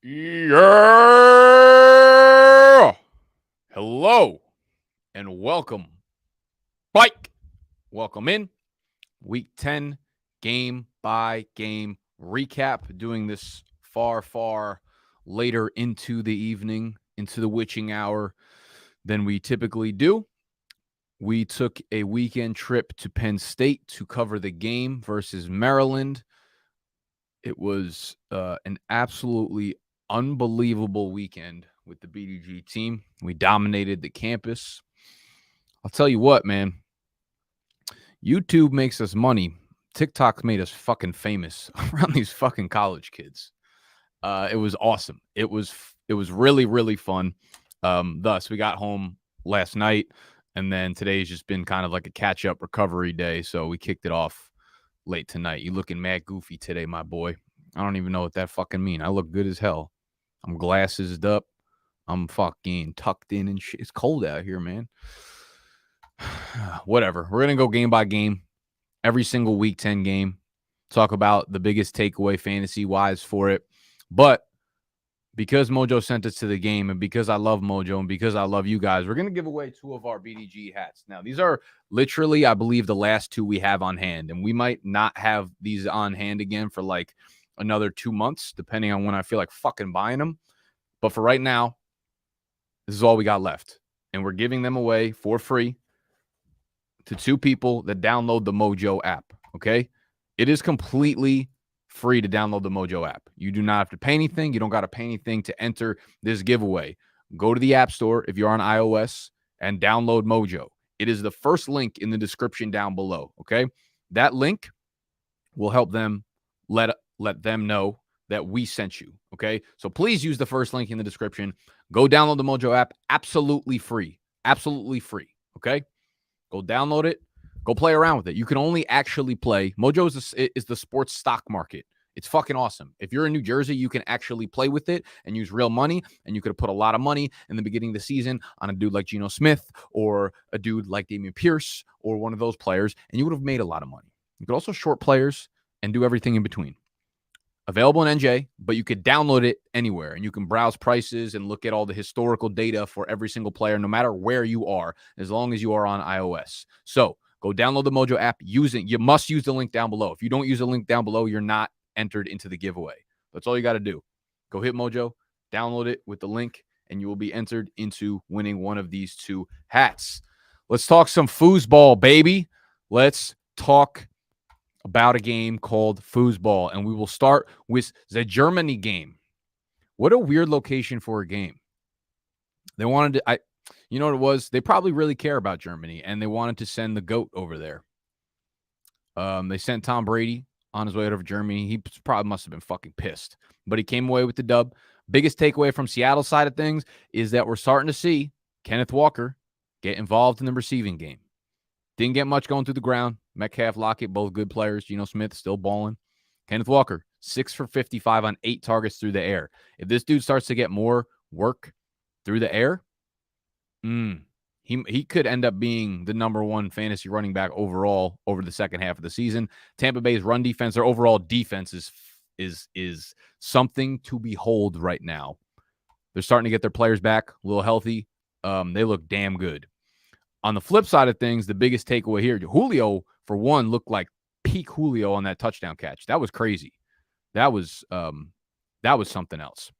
Yeah! Hello and welcome. Bike. Welcome in. Week 10 game by game recap. Doing this far later into the evening, into the witching hour than we typically do. We took a weekend trip to Penn State to cover the game versus Maryland. It was an absolutely unbelievable weekend with the BDGE team. We dominated the campus. I'll tell you what, man. YouTube makes us money. TikTok's made us fucking famous around these fucking college kids. It was awesome. It was really fun. Thus, we got home last night, and then today's just been kind of like a catch-up recovery day, so we kicked it off late tonight. You looking mad goofy today, my boy. I don't even know what that fucking mean. I look good as hell. I'm glassed up. I'm fucking tucked in and shit. It's cold out here, man. Whatever. We're going to go game by game. Every single week 10 game. Talk about the biggest takeaway fantasy-wise for it. But because Mojo sent us to the game and because I love Mojo and because I love you guys, we're going to give away 2 of our BDG hats. Now, these are literally, I believe, the last 2 we have on hand. And we might not have these on hand again for like another 2 months, depending on when I feel like fucking buying them. But for right now, this is all we got left. And we're giving them away for free to 2 people that download the Mojo app, okay? It is completely free to download the Mojo app. You do not have to pay anything. You don't got to pay anything to enter this giveaway. Go to the App Store if you're on iOS and download Mojo. It is the first link in the description down below, okay? That link will help them let them know that we sent you, okay? So please use the first link in the description. Go download the Mojo app. Absolutely free. Absolutely free, okay? Go download it. Go play around with it. You can only actually play. Mojo is the sports stock market. It's fucking awesome. If you're in New Jersey, you can actually play with it and use real money. And you could have put a lot of money in the beginning of the season on a dude like Geno Smith or a dude like Dameon Pierce or one of those players, and you would have made a lot of money. You could also short players and do everything in between. Available in NJ, but you could download it anywhere, and you can browse prices and look at all the historical data for every single player, no matter where you are, as long as you are on iOS. So go download the Mojo app. You must use the link down below. If you don't use the link down below, you're not entered into the giveaway. That's all you got to do. Go hit Mojo, download it with the link, and you will be entered into winning one of these 2 hats. Let's talk some foosball, baby. Let's talk about a game called foosball, and we will start with the Germany game. What a weird location for a game. They wanted to, you know what it was? They probably really care about Germany, and they wanted to send the GOAT over there. They sent Tom Brady on his way over to Germany. He probably must have been fucking pissed, but he came away with the dub. Biggest takeaway from Seattle side of things is that we're starting to see Kenneth Walker get involved in the receiving game. Didn't get much going through the ground. Metcalf, Lockett, both good players. Geno Smith still balling. Kenneth Walker, 6 for 55 on 8 targets through the air. If this dude starts to get more work through the air, he could end up being the number 1 fantasy running back overall over the second half of the season. Tampa Bay's run defense, their overall defense is something to behold right now. They're starting to get their players back, a little healthy. They look damn good. On the flip side of things, the biggest takeaway here, Julio, for one, looked like peak Julio on that touchdown catch. That was crazy. That was something else.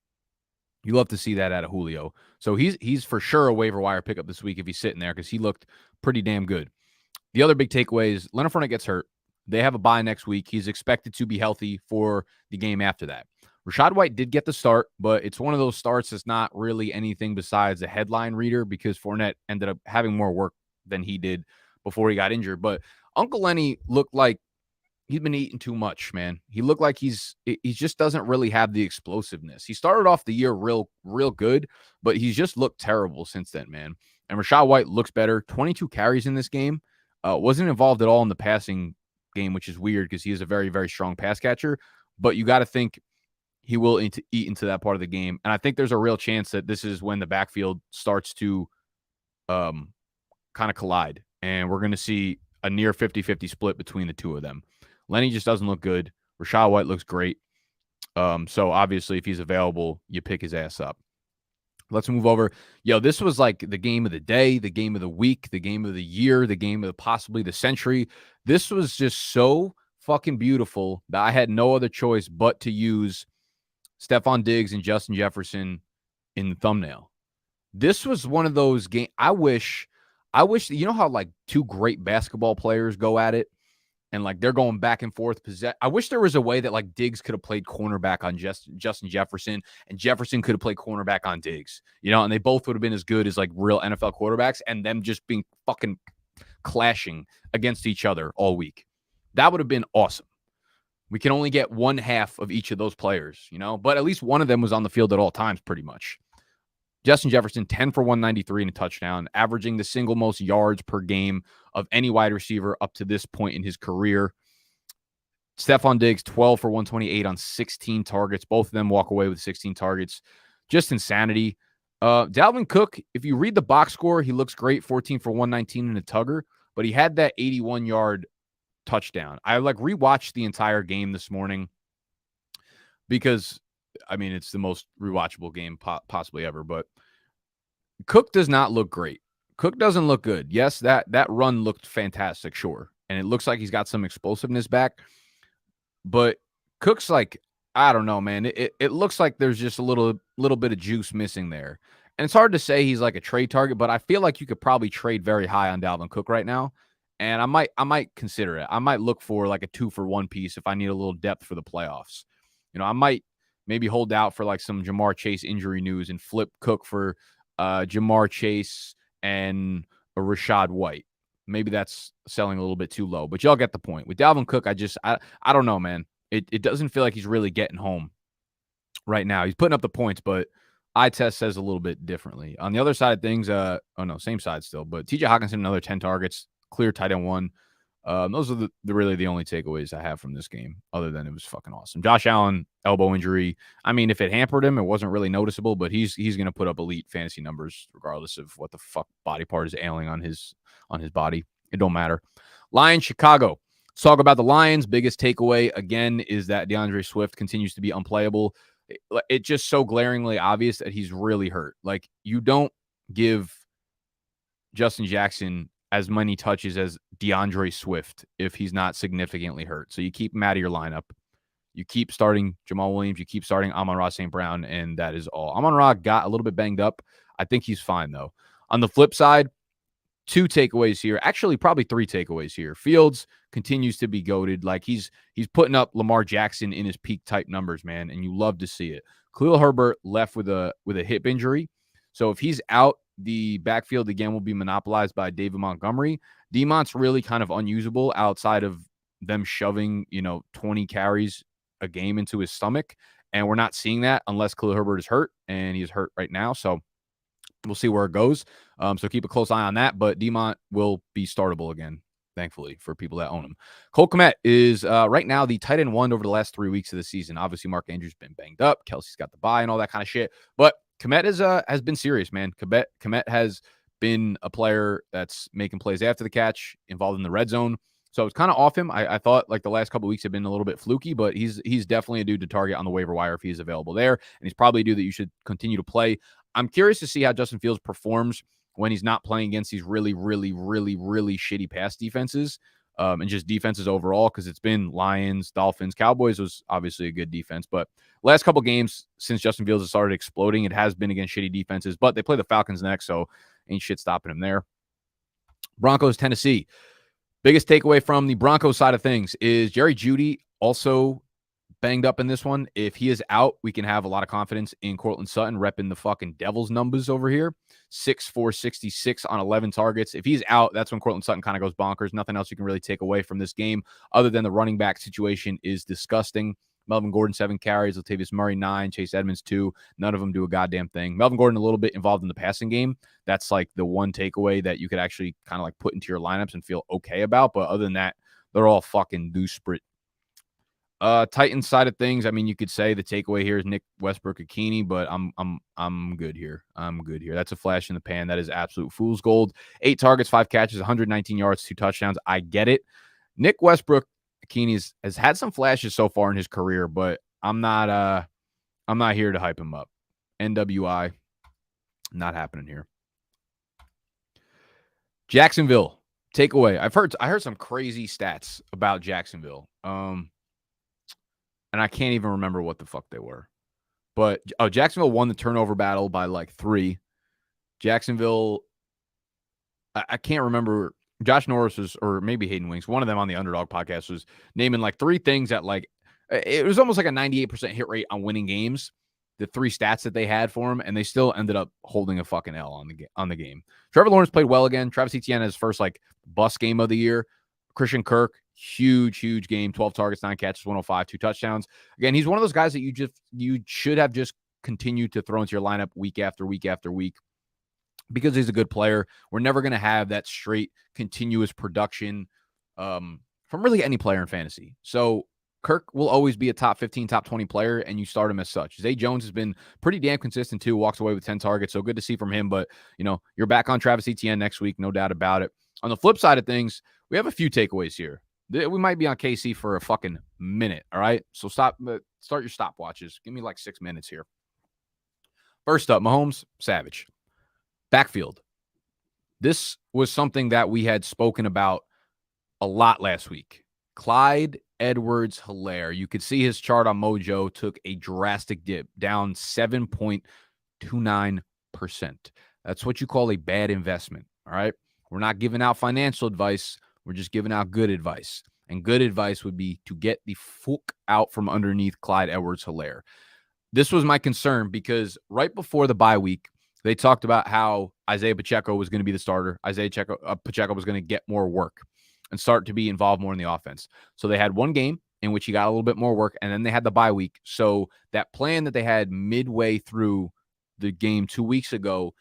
You love to see that out of Julio. So he's for sure a waiver wire pickup this week if he's sitting there because he looked pretty damn good. The other big takeaway is Leonard Fournette gets hurt. They have a bye next week. He's expected to be healthy for the game after that. Rachaad White did get the start, but it's one of those starts that's not really anything besides a headline reader because Fournette ended up having more work than he did before he got injured. But Uncle Lenny looked like he's been eating too much, man. He looked like he just doesn't really have the explosiveness. He started off the year real good, but he's just looked terrible since then, man. And Rachaad White looks better. 22 carries in this game. Wasn't involved at all in the passing game, which is weird because he is a very, very strong pass catcher. But you got to think he will eat into that part of the game. And I think there's a real chance that this is when the backfield starts to kind of collide. And we're going to see a near 50-50 split between the 2 of them. Lenny just doesn't look good. Rachaad White looks great. So obviously, if he's available, you pick his ass up. Let's move over. Yo, this was like the game of the day, the game of the week, the game of the year, the game of possibly the century. This was just so fucking beautiful that I had no other choice but to use Stephon Diggs and Justin Jefferson in the thumbnail. This was one of those games. I wish, you know how like two great basketball players go at it and like they're going back and forth. I wish there was a way that like Diggs could have played cornerback on Justin Jefferson and Jefferson could have played cornerback on Diggs, you know, and they both would have been as good as like real NFL quarterbacks and them just being fucking clashing against each other all week. That would have been awesome. We can only get one half of each of those players, you know, but at least one of them was on the field at all times pretty much. Justin Jefferson, 10 for 193 and a touchdown, averaging the single most yards per game of any wide receiver up to this point in his career. Stephon Diggs, 12 for 128 on 16 targets. Both of them walk away with 16 targets. Just insanity. Dalvin Cook, if you read the box score, he looks great, 14 for 119 in a tugger, but he had that 81-yard touchdown. I like rewatched the entire game this morning because I mean, it's the most rewatchable game possibly ever, but Cook does not look great. Cook doesn't look good. Yes, that run looked fantastic, sure. And it looks like he's got some explosiveness back. But Cook's like, I don't know, man. It looks like there's just a little bit of juice missing there. And it's hard to say he's like a trade target, but I feel like you could probably trade very high on Dalvin Cook right now. And I might consider it. I might look for like a 2-for-1 piece if I need a little depth for the playoffs. You know, I might maybe hold out for like some Jamar Chase injury news and flip Cook for Jamar Chase and a Rashad White. Maybe that's selling a little bit too low, but y'all get the point. With Dalvin Cook, I don't know, man. It doesn't feel like he's really getting home right now. He's putting up the points, but eye test says a little bit differently. On the other side of things, same side still, but TJ Hockenson, another 10 targets, clear tight end one. Those are really the only takeaways I have from this game, other than it was fucking awesome. Josh Allen, elbow injury. I mean, if it hampered him, it wasn't really noticeable, but he's going to put up elite fantasy numbers regardless of what the fuck body part is ailing on his body. It don't matter. Lions, Chicago. Let's talk about the Lions. Biggest takeaway, again, is that DeAndre Swift continues to be unplayable. It's just so glaringly obvious that he's really hurt. Like, you don't give Justin Jackson as many touches as DeAndre Swift if he's not significantly hurt. So you keep him out of your lineup. You keep starting Jamal Williams. You keep starting Amon-Ra St. Brown, and that is all. Amon-Ra got a little bit banged up. I think he's fine, though. On the flip side, 2 takeaways here. Actually, probably 3 takeaways here. Fields continues to be goated. Like, he's putting up Lamar Jackson in his peak type numbers, man, and you love to see it. Khalil Herbert left with a hip injury. So if he's out, the backfield again will be monopolized by David Montgomery. DeMont's really kind of unusable outside of them shoving, 20 carries a game into his stomach. And we're not seeing that unless Khalil Herbert is hurt, and he's hurt right now. So we'll see where it goes. So keep a close eye on that. But DeMont will be startable again, thankfully, for people that own him. Cole Kmet is right now the tight end 1 over the last 3 weeks of the season. Obviously, Mark Andrews been banged up. Kelsey's got the bye and all that kind of shit. But Kmet has been serious, man. Kmet has been a player that's making plays after the catch, involved in the red zone. So it's kind of off him. I thought like the last couple of weeks have been a little bit fluky, but he's definitely a dude to target on the waiver wire if he's available there. And he's probably a dude that you should continue to play. I'm curious to see how Justin Fields performs when he's not playing against these really, really, really, really shitty pass defenses and just defenses overall, because it's been Lions, Dolphins. Cowboys was obviously a good defense, but last couple games since Justin Fields has started exploding, it has been against shitty defenses, but they play the Falcons next, so ain't shit stopping him there. Broncos, Tennessee. Biggest takeaway from the Broncos side of things is Jerry Jeudy also banged up in this one. If he is out, we can have a lot of confidence in Courtland Sutton repping the fucking Devils numbers over here. 6'4", 66 on 11 targets. If he's out, that's when Courtland Sutton kind of goes bonkers. Nothing else you can really take away from this game other than the running back situation is disgusting. Melvin Gordon, 7 carries. Latavius Murray, 9. Chase Edmonds, 2. None of them do a goddamn thing. Melvin Gordon, a little bit involved in the passing game. That's like the one takeaway that you could actually kind of like put into your lineups and feel okay about. But other than that, they're all fucking doosprit. Titans side of things, I mean, you could say the takeaway here is Nick Westbrook-Ikini, but I'm good here. I'm good here. That's a flash in the pan. That is absolute fool's gold. 8 targets, 5 catches, 119 yards, 2 touchdowns. I get it. Nick Westbrook-Ikini has had some flashes so far in his career, but I'm not here to hype him up. NWI, not happening here. Jacksonville, takeaway. I heard some crazy stats about Jacksonville. And I can't even remember what the fuck they were. But Jacksonville won the turnover battle by like 3. Jacksonville, I can't remember. Josh Norris was, or maybe Hayden Winks, one of them on the Underdog podcast was naming like 3 things that like, it was almost like a 98% hit rate on winning games. The 3 stats that they had for him, and they still ended up holding a fucking L on the game. Trevor Lawrence played well again. Travis Etienne had his first like bust game of the year. Christian Kirk, huge game, 12 targets, 9 catches, 105, 2 touchdowns. Again, he's one of those guys that you should have just continued to throw into your lineup week after week after week because he's a good player. We're never going to have that straight continuous production from really any player in fantasy. So Kirk will always be a top 15, top 20 player, and you start him as such. Zay Jones has been pretty damn consistent too, walks away with 10 targets, so good to see from him. But, you're back on Travis Etienne next week, no doubt about it. On the flip side of things, we have a few takeaways here. We might be on KC for a fucking minute, all right? So start your stopwatches. Give me like 6 minutes here. First up, Mahomes, savage. Backfield. This was something that we had spoken about a lot last week. Clyde Edwards-Helaire. You could see his chart on Mojo took a drastic dip, down 7.29%. That's what you call a bad investment, all right? We're not giving out financial advice. We're just giving out good advice. And good advice would be to get the fuck out from underneath Clyde Edwards-Helaire. This was my concern because right before the bye week, they talked about how Isaiah Pacheco was going to be the starter. Pacheco was going to get more work and start to be involved more in the offense. So they had one game in which he got a little bit more work, and then they had the bye week. So that plan that they had midway through the game 2 weeks ago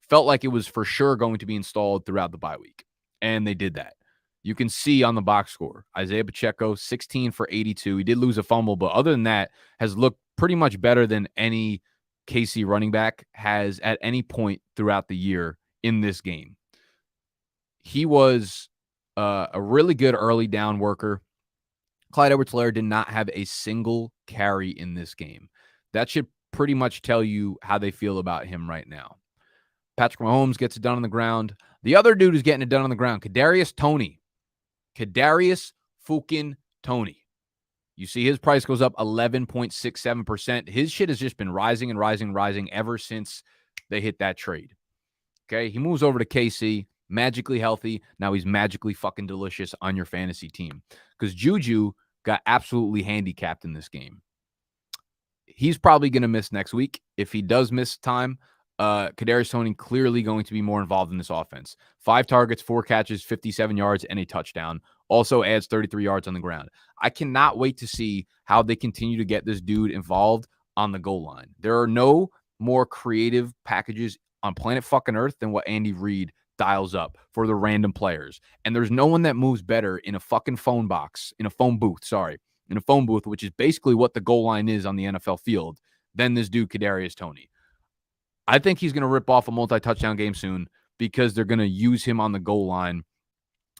felt like it was for sure going to be installed throughout the bye week, and they did that. You can see on the box score, Isaiah Pacheco, 16 for 82. He did lose a fumble, but other than that, has looked pretty much better than any KC running back has at any point throughout the year in this game. He was a really good early down worker. Clyde Edwards-Helaire did not have a single carry in this game. That should pretty much tell you how they feel about him right now. Patrick Mahomes gets it done on the ground. The other dude who's getting it done on the ground, Kadarius Toney. Kadarius fucking Toney. You see his price goes up 11.67%. His shit has just been rising and rising ever since they hit that trade. Okay, he moves over to KC, magically healthy. Now he's magically fucking delicious on your fantasy team because Juju got absolutely handicapped in this game. He's probably going to miss next week. If he does miss time, Kadarius Toney clearly going to be more involved in this offense. 5 targets, 4 catches, 57 yards, and a touchdown. Also adds 33 yards on the ground. I cannot wait to see how they continue to get this dude involved on the goal line. There are no more creative packages on planet fucking Earth than what Andy Reid dials up for the random players. And there's no one that moves better in a fucking phone booth, which is basically what the goal line is on the NFL field, than this dude, Kadarius Toney. I think he's going to rip off a multi-touchdown game soon because they're going to use him on the goal line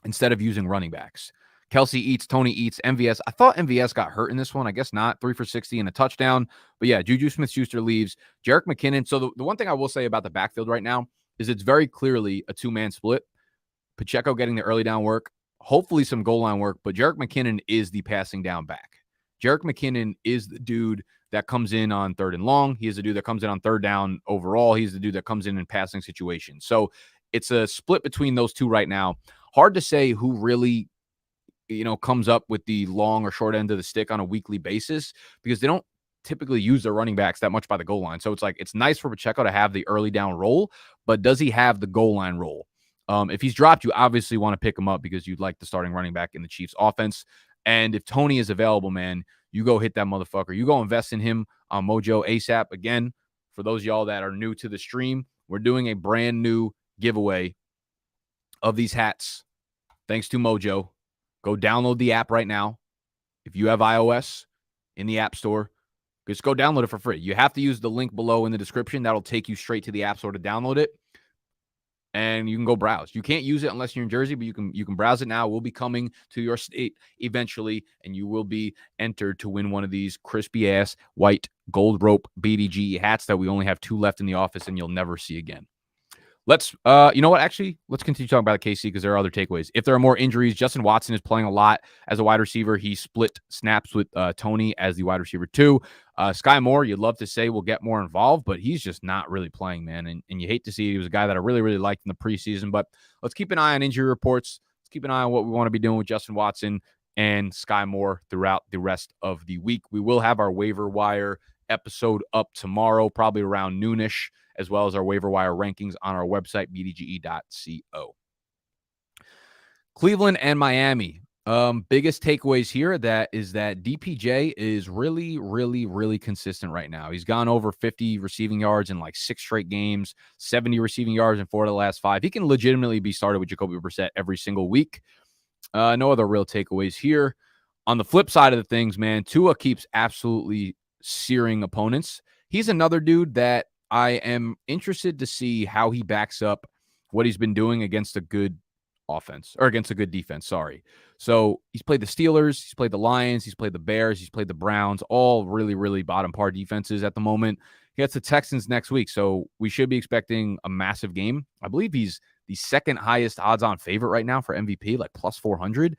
instead of using running backs. Kelsey eats, Toney eats, MVS. I thought MVS got hurt in this one. I guess not. 3 for 60 and a touchdown. But yeah, Juju Smith-Schuster leaves. Jerick McKinnon. So the one thing I will say about the backfield right now is it's very clearly a 2-man split. Pacheco getting the early down work, hopefully some goal line work, but Jerick McKinnon is the passing down back. Jerick McKinnon is the dude that comes in on 3rd and long. He is the dude that comes in on 3rd down overall. He's the dude that comes in passing situations. So it's a split between those two right now. Hard to say who really, comes up with the long or short end of the stick on a weekly basis because they don't typically use their running backs that much by the goal line. So it's nice for Pacheco to have the early down role, but does he have the goal line role? If he's dropped, you obviously want to pick him up because you'd like the starting running back in the Chiefs offense. And if Toney is available, man, you go hit that motherfucker. You go invest in him on Mojo ASAP. Again, for those of y'all that are new to the stream, we're doing a brand new giveaway of these hats. Thanks to Mojo. Go download the app right now. If you have iOS in the App Store, just go download it for free. You have to use the link below in the description. That'll take you straight to the App Store to download it. and you can go browse. You can't use it unless you're in Jersey, but you can browse it now. We'll be coming to your state eventually, and you will be entered to win one of these crispy ass white gold rope BDGE hats that we only have 2 left in the office, and you'll never see again. Let's, you know what? Actually, let's continue talking about KC because there are other takeaways. If there are more injuries, Justin Watson is playing a lot as a wide receiver. He split snaps with Tony as the wide receiver 2. Sky Moore, you'd love to say will get more involved, but he's just not really playing, man. And you hate to see it. He was a guy that I really, really liked in the preseason. But let's keep an eye on injury reports. Let's keep an eye on what we want to be doing with Justin Watson and Sky Moore throughout the rest of the week. We will have our waiver wire episode up tomorrow, probably around noonish, as well as our waiver wire rankings on our website, bdge.co. Cleveland and Miami. Biggest takeaways here that DPJ is really, really, really consistent right now. He's gone over 50 receiving yards in like 6 straight games, 70 receiving yards in 4 of the last 5. He can legitimately be started with Jacoby Brissett every single week. No other real takeaways here. On the flip side of the things, man, Tua keeps absolutely searing opponents. He's another dude that I am interested to see how he backs up what he's been doing against a good offense or against a good defense. Sorry. So he's played the Steelers, he's played the Lions, he's played the Bears, he's played the Browns, all really, really bottom par defenses at the moment. He gets the Texans next week. So we should be expecting a massive game. I believe he's the second highest odds on favorite right now for MVP, like plus 400.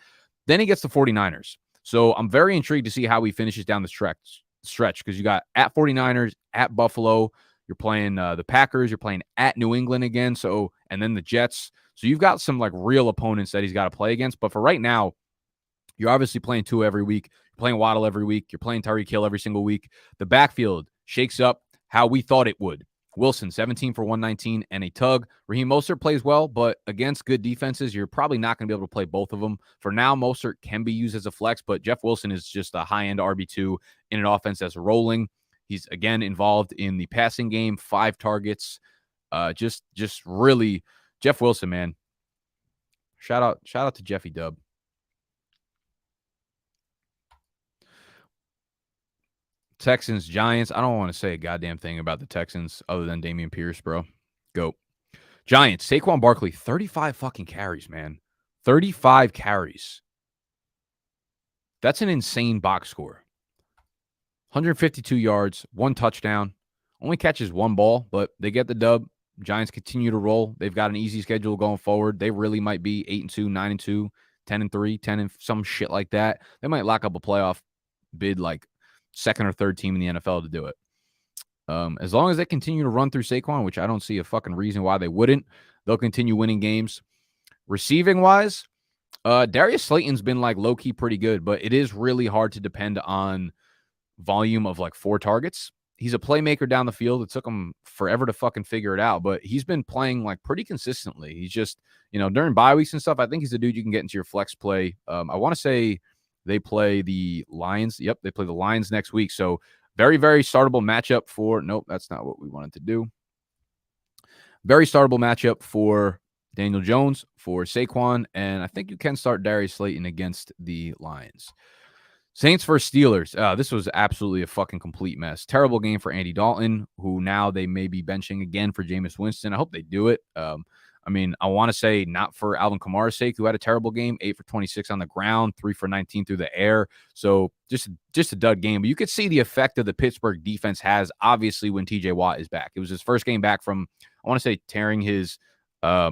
Then he gets the 49ers. So I'm very intrigued to see how he finishes down the stretch because you got at 49ers, at Buffalo, you're playing the Packers, you're playing at New England again, and then the Jets. So you've got some like real opponents that he's got to play against. But for right now, you're obviously playing Tua every week. You're playing Waddle every week. You're playing Tyreek Hill every single week. The backfield shakes up how we thought it would. Wilson, 17 for 119 and a tug. Raheem Mostert plays well, but against good defenses, you're probably not going to be able to play both of them. For now, Mostert can be used as a flex, but Jeff Wilson is just a high-end RB2 in an offense that's rolling. He's, again, involved in the passing game, 5 targets. Just really, Jeff Wilson, man. Shout out to Jeffy Dub. Texans, Giants. I don't want to say a goddamn thing about the Texans other than Dameon Pierce, bro. Go. Giants, Saquon Barkley, 35 fucking carries, man. 35 carries. That's an insane box score. 152 yards, 1 touchdown. Only catches 1 ball, but they get the dub. Giants continue to roll. They've got an easy schedule going forward. They really might be 8-2, 9-2, 10-3, 10 and some shit like that. They might lock up a playoff bid like second or third team in the NFL to do it. As long as they continue to run through Saquon, which I don't see a fucking reason why they wouldn't, they'll continue winning games. Receiving wise, Darius Slayton's been like low-key pretty good, but it is really hard to depend on volume of like 4 targets. He's a playmaker down the field. It took him forever to fucking figure it out, but he's been playing like pretty consistently. He's just, during bye weeks and stuff, I think he's a dude you can get into your flex play. I want to say they play the Lions. Yep, they play the Lions next week. So very, very startable matchup for, nope, that's not what we wanted to do. Very startable matchup for Daniel Jones, for Saquon, and I think you can start Darius Slayton against the Lions. Saints versus Steelers. This was absolutely a fucking complete mess. Terrible game for Andy Dalton, who now they may be benching again for Jameis Winston. I hope they do it. I want to say not for Alvin Kamara's sake, who had a terrible game, 8 for 26 on the ground, 3 for 19 through the air. So just a dud game. But you could see the effect of the Pittsburgh defense has, obviously, when TJ Watt is back. It was his first game back from, I want to say, tearing his or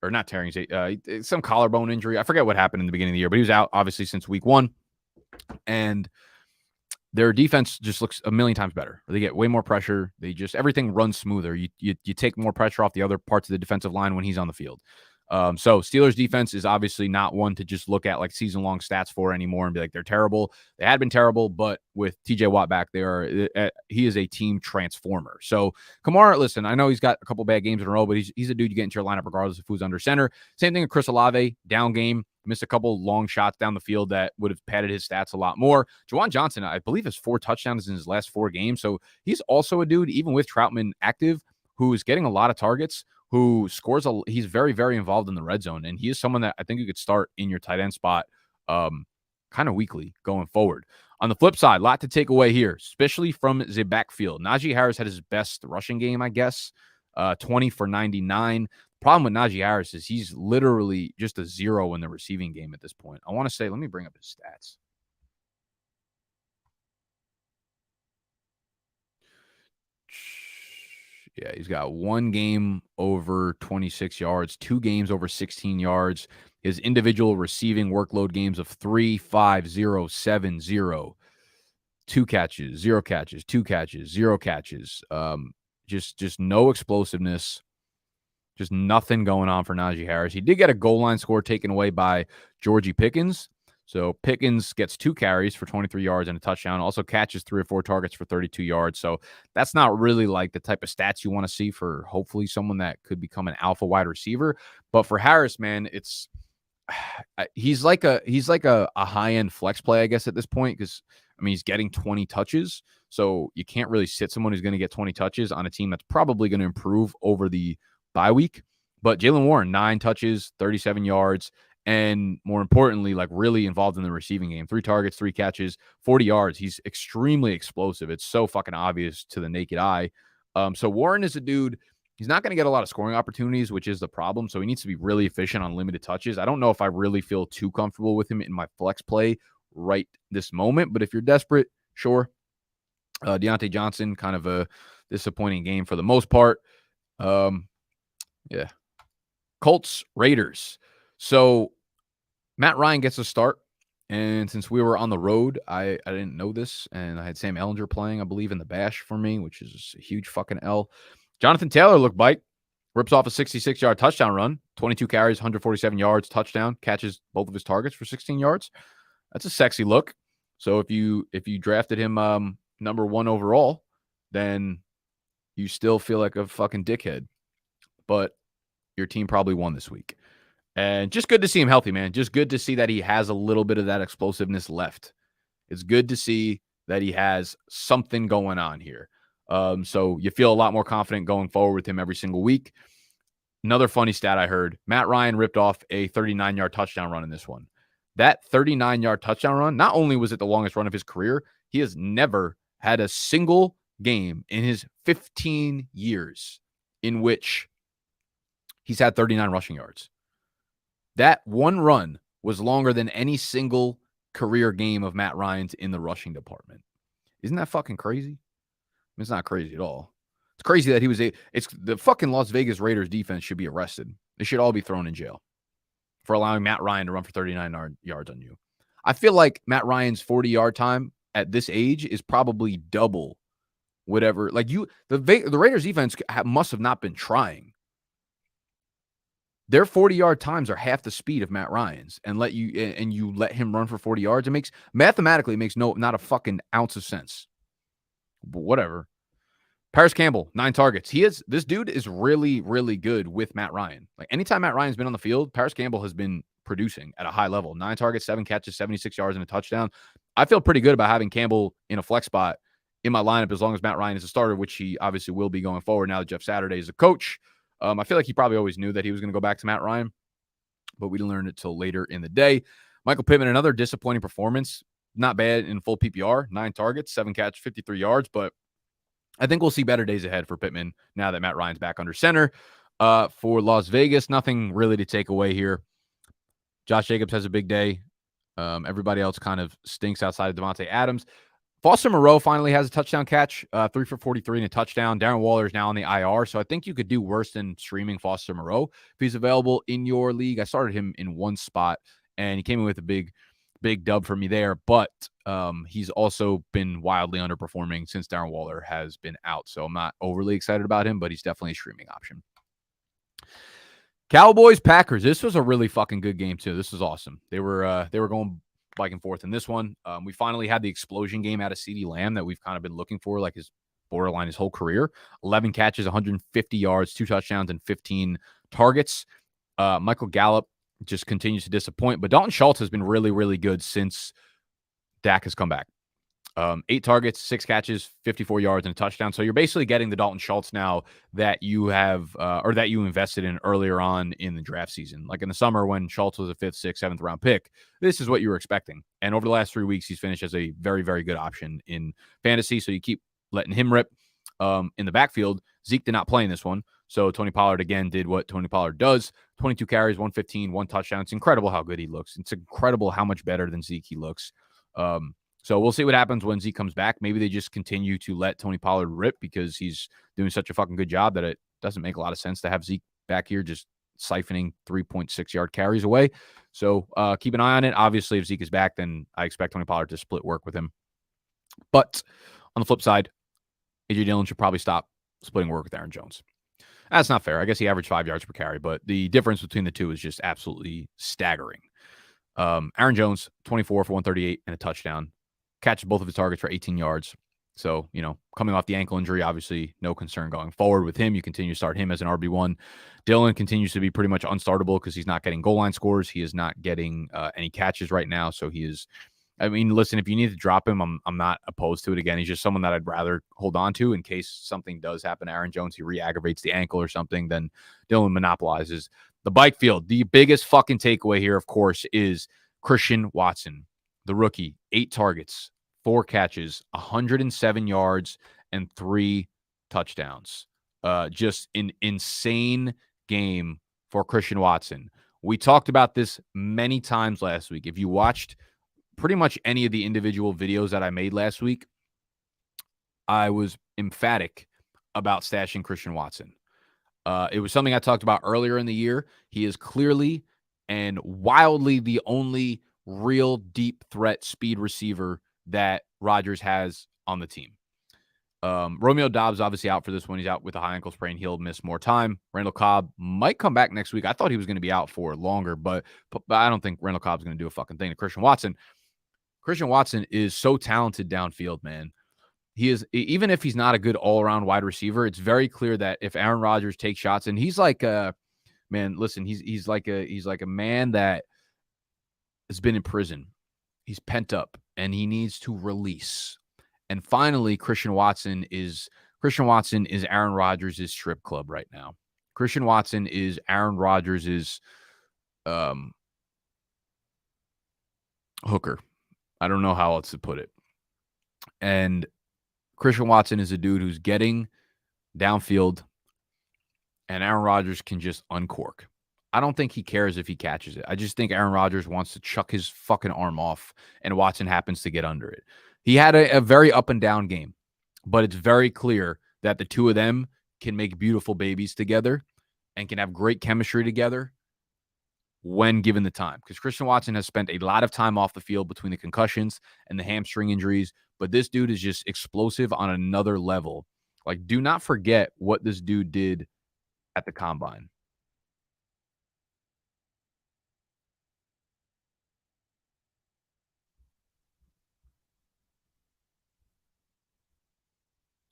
not tearing his, some collarbone injury. I forget what happened in the beginning of the year, but he was out, obviously, since week 1. And their defense just looks a million times better. They get way more pressure. Everything runs smoother. You take more pressure off the other parts of the defensive line when he's on the field. So Steelers defense is obviously not one to just look at like season-long stats for anymore and be like, they're terrible. They had been terrible, but with TJ Watt back there, he is a team transformer. So Kamara, listen, I know he's got a couple bad games in a row, but he's a dude you get into your lineup regardless of who's under center. Same thing with Chris Olave, down game. Missed a couple long shots down the field that would have padded his stats a lot more. Juwan Johnson, I believe, has 4 touchdowns in his last 4 games. So he's also a dude, even with Troutman active, who is getting a lot of targets, who scores. He's very, very involved in the red zone. And he is someone that I think you could start in your tight end spot kind of weekly going forward. On the flip side, a lot to take away here, especially from the backfield. Najee Harris had his best rushing game, I guess. 20 for 99. Problem with Najee Harris is he's literally just a 0 in the receiving game at this point. I want to say, let me bring up his stats. Yeah, he's got 1 game over 26 yards, 2 games over 16 yards. His individual receiving workload games of 3, 5, 0, 7, 0. 2 catches, 0 catches, 2 catches, 0 catches. Just no explosiveness. Just nothing going on for Najee Harris. He did get a goal line score taken away by Georgie Pickens. So Pickens gets 2 carries for 23 yards and a touchdown. Also catches 3 or 4 targets for 32 yards. So that's not really like the type of stats you want to see for hopefully someone that could become an alpha wide receiver. But for Harris, man, it's he's like a high-end flex play, I guess, at this point, because I mean he's getting 20 touches. So you can't really sit someone who's going to get 20 touches on a team that's probably going to improve over the bye week. But Jaylen Warren, 9 touches, 37 yards, and more importantly, like really involved in the receiving game. 3 targets, 3 catches, 40 yards. He's extremely explosive. It's so fucking obvious to the naked eye. So Warren is a dude. He's not going to get a lot of scoring opportunities, which is the problem. So he needs to be really efficient on limited touches. I don't know if I really feel too comfortable with him in my flex play right this moment. But if you're desperate, sure. Deontay Johnson, kind of a disappointing game for the most part. Yeah. Colts, Raiders. So Matt Ryan gets a start. And since we were on the road, I didn't know this. And I had Sam Ehlinger playing, I believe, in the Bash for me, which is a huge fucking L. Jonathan Taylor looked bite. Rips off a 66-yard touchdown run. 22 carries, 147 yards, touchdown. Catches both of his targets for 16 yards. That's a sexy look. So if you drafted him number 1 overall, then you still feel like a fucking dickhead. But your team probably won this week. And just good to see him healthy, man. Just good to see that he has a little bit of that explosiveness left. It's good to see that he has something going on here. So you feel a lot more confident going forward with him every single week. Another funny stat I heard, Matt Ryan ripped off a 39-yard touchdown run in this one. That 39-yard touchdown run, not only was it the longest run of his career, he has never had a single game in his 15 years in which he's had 39 rushing yards. That one run was longer than any single career game of Matt Ryan's in the rushing department. Isn't that fucking crazy? It's not crazy at all. It's crazy that he was it's the fucking Las Vegas Raiders defense should be arrested. They should all be thrown in jail for allowing Matt Ryan to run for 39 yards on you. I feel like Matt Ryan's 40-yard time at this age is probably double whatever. Like the Raiders defense must have not been trying. Their 40-yard times are half the speed of Matt Ryan's, and you let him run for 40 yards. It mathematically makes not a fucking ounce of sense. But whatever. Paris Campbell, 9 targets. This dude is really, really good with Matt Ryan. Like anytime Matt Ryan's been on the field, Paris Campbell has been producing at a high level. 9 targets, 7 catches, 76 yards, and a touchdown. I feel pretty good about having Campbell in a flex spot in my lineup as long as Matt Ryan is a starter, which he obviously will be going forward now that Jeff Saturday is a coach. I feel like he probably always knew that he was going to go back to Matt Ryan, but we didn't learn it till later in the day. Michael Pittman, another disappointing performance. Not bad in full PPR. 9 targets, 7 catches, 53 yards, but I think we'll see better days ahead for Pittman now that Matt Ryan's back under center. For Las Vegas, nothing really to take away here. Josh Jacobs has a big day. Everybody else kind of stinks outside of Devontae Adams. Foster Moreau finally has a touchdown catch, 3 for 43 and a touchdown. Darren Waller is now on the IR, so I think you could do worse than streaming Foster Moreau if he's available in your league. I started him in one spot, and he came in with a big dub for me there, but he's also been wildly underperforming since Darren Waller has been out, so I'm not overly excited about him, but he's definitely a streaming option. Cowboys, Packers. This was a really fucking good game, too. This was awesome. They were going back and forth in this one. We finally had the explosion game out of CeeDee Lamb that we've kind of been looking for, like his borderline his whole career. 11 catches, 150 yards, 2 touchdowns, and 15 targets. Michael Gallup just continues to disappoint, but Dalton Schultz has been really, really good since Dak has come back. 8 targets, 6 catches, 54 yards, and a touchdown. So you're basically getting the Dalton Schultz now that you have, or that you invested in earlier on in the draft season. Like in the summer when Schultz was a 5th, 6th, 7th round pick, this is what you were expecting. And over the last 3 weeks, he's finished as a very, very good option in fantasy. So you keep letting him rip. In the backfield, Zeke did not play in this one. So Tony Pollard, again, did what Tony Pollard does. 22 carries, 115, 1 touchdown. It's incredible how good he looks. It's incredible how much better than Zeke he looks. So we'll see what happens when Zeke comes back. Maybe they just continue to let Tony Pollard rip because he's doing such a fucking good job that it doesn't make a lot of sense to have Zeke back here just siphoning 3.6-yard carries away. So keep an eye on it. Obviously, if Zeke is back, then I expect Tony Pollard to split work with him. But on the flip side, A.J. Dillon should probably stop splitting work with Aaron Jones. That's not fair. I guess he averaged 5 yards per carry, but the difference between the two is just absolutely staggering. Aaron Jones, 24 for 138 and a touchdown. Catches both of his targets for 18 yards. So, coming off the ankle injury, obviously no concern going forward with him. You continue to start him as an RB1. Dillon continues to be pretty much unstartable because he's not getting goal line scores. He is not getting any catches right now. So he is, listen, if you need to drop him, I'm not opposed to it. Again, he's just someone that I'd rather hold on to in case something does happen to Aaron Jones. He re-aggravates the ankle or something, then Dillon monopolizes the bike field. The biggest fucking takeaway here, of course, is Christian Watson, the rookie, 8 targets, 4 catches, 107 yards, and 3 touchdowns. Just an insane game for Christian Watson. We talked about this many times last week. If you watched pretty much any of the individual videos that I made last week, I was emphatic about stashing Christian Watson. It was something I talked about earlier in the year. He is clearly and wildly the only real deep threat speed receiver that Rodgers has on the team. Romeo Doubs obviously out for this one. He's out with a high ankle sprain. He'll miss more time. Randall Cobb might come back next week. I thought he was going to be out for longer, but I don't think Randall Cobb's going to do a fucking thing to Christian Watson. Christian Watson is so talented downfield, man. He is, even if he's not a good all-around wide receiver, it's very clear that if Aaron Rodgers takes shots, and he's like man, listen, he's like a man that has been in prison. He's pent up and he needs to release. And finally, Christian Watson is Aaron Rodgers' strip club right now. Christian Watson is Aaron Rodgers' hooker. I don't know how else to put it. And Christian Watson is a dude who's getting downfield, and Aaron Rodgers can just uncork. I don't think he cares if he catches it. I just think Aaron Rodgers wants to chuck his fucking arm off, and Watson happens to get under it. He had a very up and down game, but it's very clear that the two of them can make beautiful babies together and can have great chemistry together when given the time. Because Christian Watson has spent a lot of time off the field between the concussions and the hamstring injuries, but this dude is just explosive on another level. Like, do not forget what this dude did at the combine.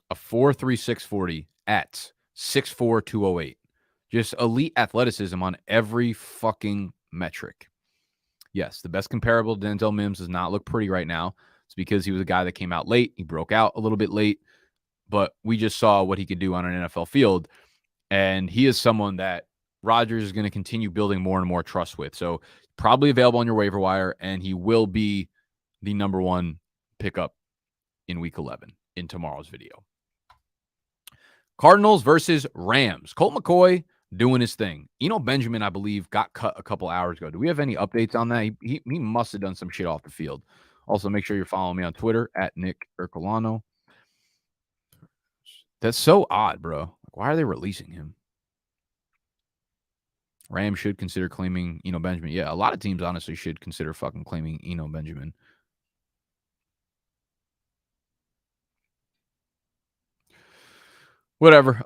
A 4.36 40 at 6'4", 208. Just elite athleticism on every fucking metric. Yes, the best comparable to Denzel Mims does not look pretty right now. It's because he was a guy that came out late. He broke out a little bit late, but we just saw what he could do on an NFL field. And he is someone that Rodgers is going to continue building more and more trust with. So probably available on your waiver wire, and he will be the number 1 pickup in week 11 in tomorrow's video. Cardinals versus Rams. Colt McCoy doing his thing. Eno Benjamin, I believe, got cut a couple hours ago. Do we have any updates on that? He must have done some shit off the field. Also, make sure you're following me on Twitter at Nick Ercolano. That's so odd, bro. Why are they releasing him? Rams should consider claiming Eno Benjamin. Yeah, a lot of teams honestly should consider fucking claiming Eno Benjamin. Whatever.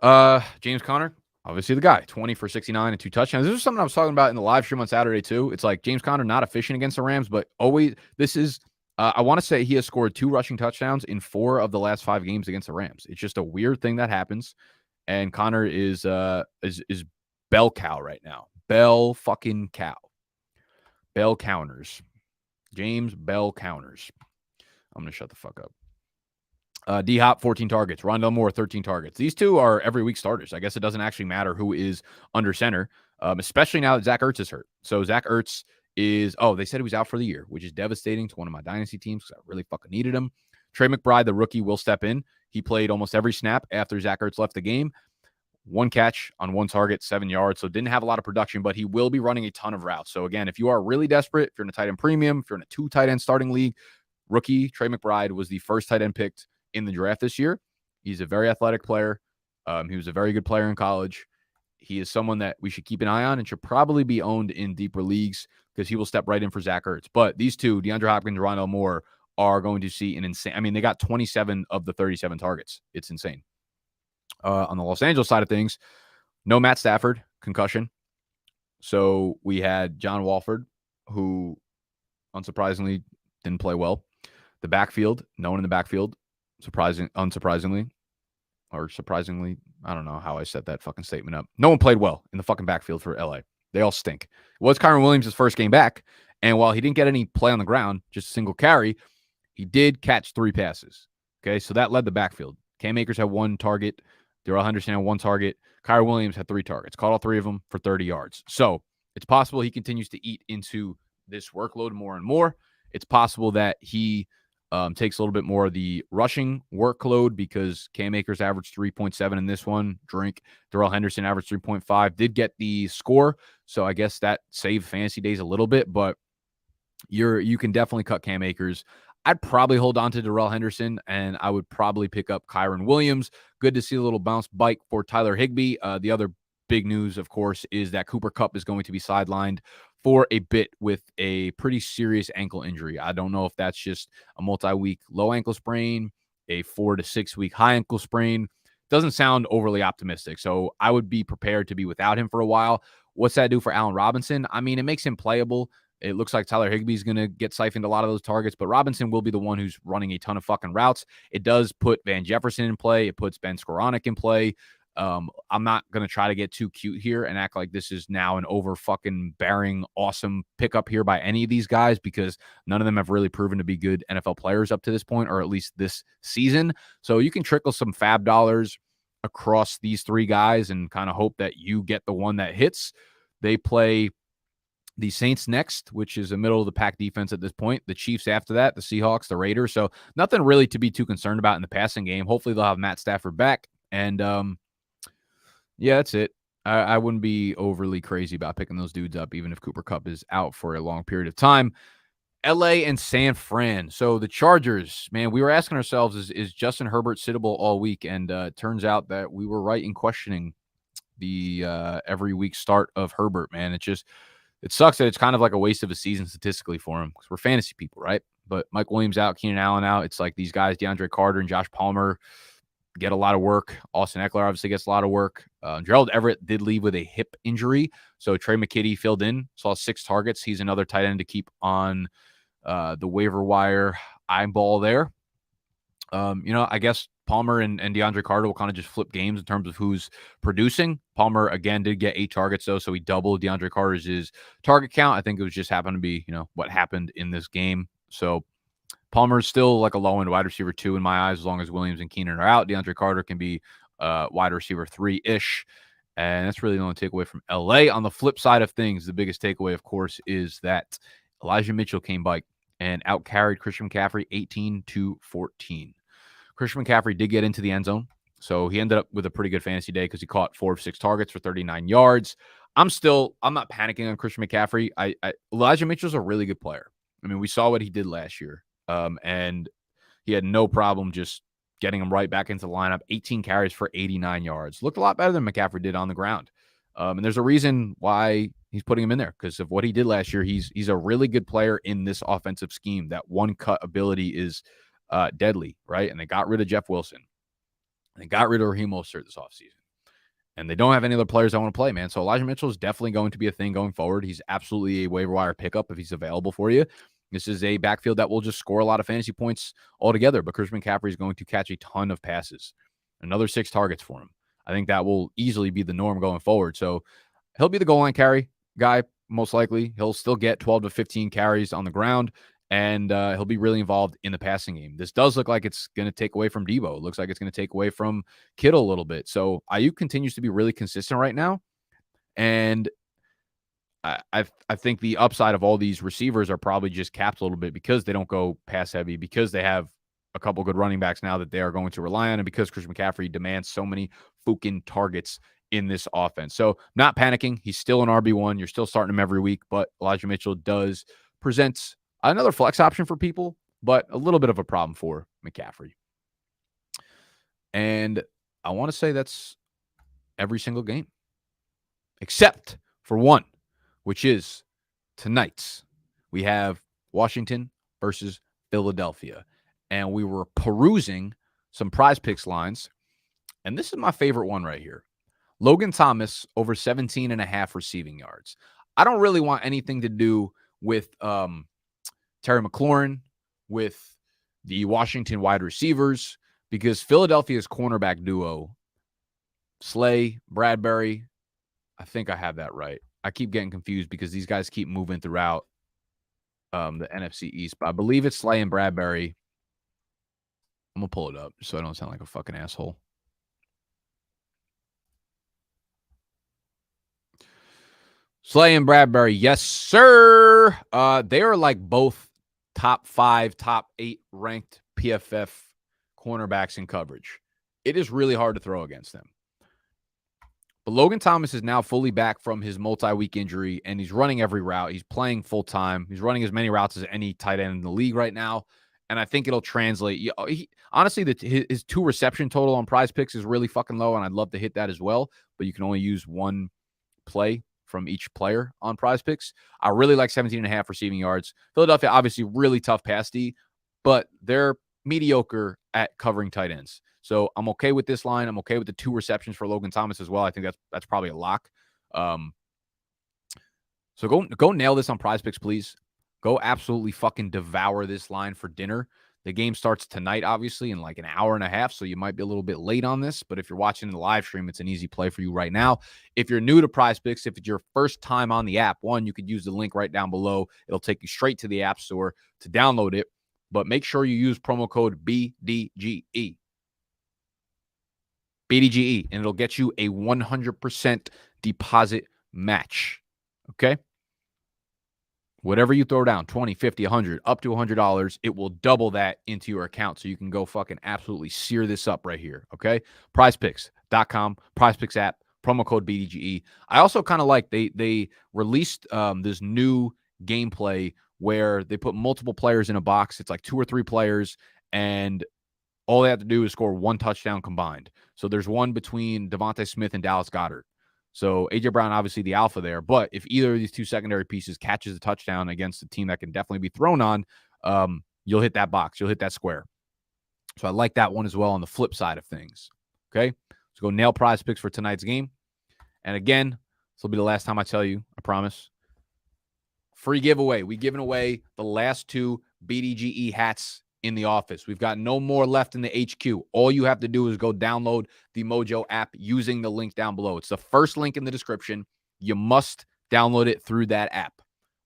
James Conner, obviously the guy. 20 for 69 and 2 touchdowns. This is something I was talking about in the live stream on Saturday too. It's like James Conner not efficient against the Rams, but always this is I want to say he has scored 2 rushing touchdowns in 4 of the last 5 games against the Rams. It's just a weird thing that happens. And Conner is bell cow right now. Bell fucking cow. Bell counters. James Bell counters. I'm going to shut the fuck up. D-Hop, 14 targets. Rondell Moore, 13 targets. These two are every week starters. I guess it doesn't actually matter who is under center, especially now that Zach Ertz is hurt. So Zach Ertz is, they said he was out for the year, which is devastating to one of my dynasty teams because I really fucking needed him. Trey McBride, the rookie, will step in. He played almost every snap after Zach Ertz left the game. 1 catch on 1 target, 7 yards. So didn't have a lot of production, but he will be running a ton of routes. So again, if you are really desperate, if you're in a tight end premium, if you're in a 2 tight end starting league, rookie Trey McBride was the first tight end picked in the draft this year. He's a very athletic player. He was a very good player in college. He is someone that we should keep an eye on and should probably be owned in deeper leagues because he will step right in for Zach Ertz. But these two, DeAndre Hopkins and Rondale Moore, are going to see an insane. I mean, they got 27 of the 37 targets. It's insane. On the Los Angeles side of things, no Matt Stafford, concussion. So we had John Walford, who unsurprisingly didn't play well. The backfield, no one in the backfield, unsurprisingly, I don't know how I set that fucking statement up. No one played well in the fucking backfield for LA. They all stink. It was Kyren Williams' first game back, and while he didn't get any play on the ground, just a single carry, he did catch 3 passes. Okay, so that led the backfield. Cam Akers had 1 target. Darrell Henderson had 1 target. Kyren Williams had 3 targets. Caught all 3 of them for 30 yards. So it's possible he continues to eat into this workload more and more. It's possible that he takes a little bit more of the rushing workload because Cam Akers averaged 3.7 in this one. Darrell Henderson averaged 3.5. Did get the score, so I guess that saved fantasy days a little bit, but you can definitely cut Cam Akers. I'd probably hold on to Darrell Henderson, and I would probably pick up Kyren Williams. Good to see a little bounce bike for Tyler Higbee. The other big news, of course, is that Cooper Kupp is going to be sidelined for a bit with a pretty serious ankle injury. I don't know if that's just a multi-week low ankle sprain, a 4 to 6 week high ankle sprain. Doesn't sound overly optimistic. So I would be prepared to be without him for a while. What's that do for Allen Robinson? I mean, it makes him playable. It looks like Tyler Higbee's going to get siphoned a lot of those targets, but Robinson will be the one who's running a ton of fucking routes. It does put Van Jefferson in play. It puts Ben Skoranek in play. I'm not going to try to get too cute here and act like this is now an over fucking bearing awesome pickup here by any of these guys because none of them have really proven to be good NFL players up to this point, or at least this season. So you can trickle some fab dollars across these 3 guys and kind of hope that you get the one that hits. They play the Saints next, which is a middle of the pack defense at this point. The Chiefs after that, the Seahawks, the Raiders. So nothing really to be too concerned about in the passing game. Hopefully they'll have Matt Stafford back. And yeah, that's it. I wouldn't be overly crazy about picking those dudes up, even if Cooper Kupp is out for a long period of time. LA and San Fran. So the Chargers, man, we were asking ourselves, is Justin Herbert sittable all week? And it turns out that we were right in questioning the every week start of Herbert, man. It sucks that it's kind of like a waste of a season statistically for him because we're fantasy people, right? But Mike Williams out, Keenan Allen out. It's like these guys, DeAndre Carter and Josh Palmer, get a lot of work. Austin Eckler obviously gets a lot of work. Gerald Everett did leave with a hip injury. So Trey McKitty filled in, saw 6 targets. He's another tight end to keep on the waiver wire eyeball there. I guess Palmer and DeAndre Carter will kind of just flip games in terms of who's producing. Palmer, again, did get 8 targets, though, so he doubled DeAndre Carter's target count. I think it was just happened to be, what happened in this game. So Palmer's still like a low-end wide receiver 2 in my eyes, as long as Williams and Keenan are out. DeAndre Carter can be wide receiver 3-ish, and that's really the only takeaway from LA. On the flip side of things, the biggest takeaway, of course, is that Elijah Mitchell came back and out-carried Christian McCaffrey 18-14. Christian McCaffrey did get into the end zone, so he ended up with a pretty good fantasy day because he caught 4 of 6 targets for 39 yards. I'm not panicking on Christian McCaffrey. Elijah Mitchell's a really good player. I mean, we saw what he did last year, and he had no problem just getting him right back into the lineup. 18 carries for 89 yards. Looked a lot better than McCaffrey did on the ground. And there's a reason why he's putting him in there because of what he did last year. He's a really good player in this offensive scheme. That one-cut ability is deadly, right? And they got rid of Jeff Wilson. They got rid of Raheem Mostert this offseason. And they don't have any other players I want to play, man. So Elijah Mitchell is definitely going to be a thing going forward. He's absolutely a waiver wire pickup if he's available for you. This is a backfield that will just score a lot of fantasy points altogether, but Christian McCaffrey is going to catch a ton of passes. Another 6 targets for him. I think that will easily be the norm going forward. So he'll be the goal line carry guy, most likely. He'll still get 12 to 15 carries on the ground, and he'll be really involved in the passing game. This does look like it's going to take away from Debo. It looks like it's going to take away from Kittle a little bit. So Ayuk continues to be really consistent right now, and I think the upside of all these receivers are probably just capped a little bit because they don't go pass heavy, because they have a couple good running backs now that they are going to rely on, and because Christian McCaffrey demands so many fucking targets in this offense. So not panicking. He's still an RB1. You're still starting him every week, but Elijah Mitchell does present another flex option for people, but a little bit of a problem for McCaffrey. And I want to say that's every single game, except for one, which is tonight's. We have Washington versus Philadelphia. And we were perusing some PrizePicks lines. And this is my favorite one right here. Logan Thomas over 17.5 receiving yards. I don't really want anything to do with Terry McLaurin, with the Washington wide receivers, because Philadelphia's cornerback duo, Slay, Bradbury, I think I have that right. I keep getting confused because these guys keep moving throughout the NFC East, but I believe it's Slay and Bradbury. I'm going to pull it up so I don't sound like a fucking asshole. Slay and Bradbury, yes, sir. They are like both top 5, top 8 ranked PFF cornerbacks in coverage. It is really hard to throw against them. But Logan Thomas is now fully back from his multi-week injury, and he's running every route. He's playing full-time. He's running as many routes as any tight end in the league right now, and I think it'll translate. Honestly, his 2 reception total on PrizePicks is really fucking low, and I'd love to hit that as well, but you can only use one play from each player on PrizePicks. I really like 17.5 receiving yards. Philadelphia, obviously, really tough pass D, but they're mediocre at covering tight ends. So I'm okay with this line. I'm okay with the 2 receptions for Logan Thomas as well. I think that's probably a lock. So go nail this on PrizePicks, please. Go absolutely fucking devour this line for dinner. The game starts tonight, obviously, in like an hour and a half, so you might be a little bit late on this. But if you're watching the live stream, it's an easy play for you right now. If you're new to PrizePicks, if it's your first time on the app, one, you could use the link right down below. It'll take you straight to the App Store to download it. But make sure you use promo code BDGE. BDGE, and it'll get you a 100% deposit match. Okay? Whatever you throw down, 20, 50, 100, up to $100, it will double that into your account. So you can go fucking absolutely sear this up right here. Okay? PrizePicks.com, PrizePicks app, promo code BDGE. I also kind of like they released this new gameplay where they put multiple players in a box. It's like 2 or 3 players, and all they have to do is score 1 touchdown combined. So there's one between Devontae Smith and Dallas Goedert. So A.J. Brown, obviously the alpha there. But if either of these 2 secondary pieces catches a touchdown against a team that can definitely be thrown on, you'll hit that box. You'll hit that square. So I like that one as well on the flip side of things. Okay? So go nail PrizePicks for tonight's game. And again, this will be the last time I tell you, I promise. Free giveaway. We've given away the last 2 BDGE hats in the office. We've got no more left in the HQ. All you have to do is go download the Mojo app using the link down below. It's the first link in the description. You must download it through that app.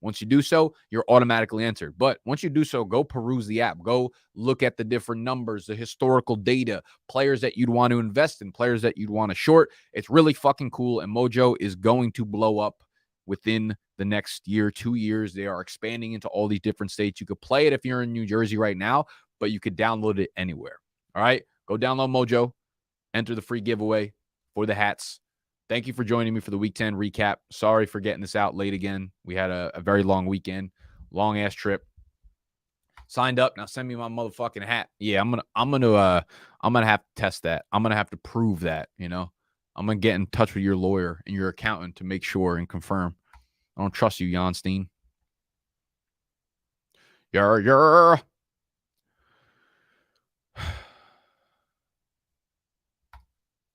Once you do so, you're automatically entered. But once you do so, go peruse the app. Go look at the different numbers, the historical data, players that you'd want to invest in, players that you'd want to short. It's really fucking cool, and Mojo is going to blow up within the next year, 2 years. They are expanding into all these different states. You could play it if you're in New Jersey right now, but you could download it anywhere. All right? Go download Mojo. Enter the free giveaway for the hats. Thank you for joining me for the Week 10 recap. Sorry for getting this out late again. We had a very long weekend, long-ass trip. Signed up. Now send me my motherfucking hat. Yeah, I'm gonna have to test that. I'm gonna have to prove that, you know. I'm going to get in touch with your lawyer and your accountant to make sure and confirm. I don't trust you, Janstein. All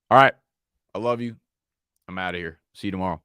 right. I love you. I'm out of here. See you tomorrow.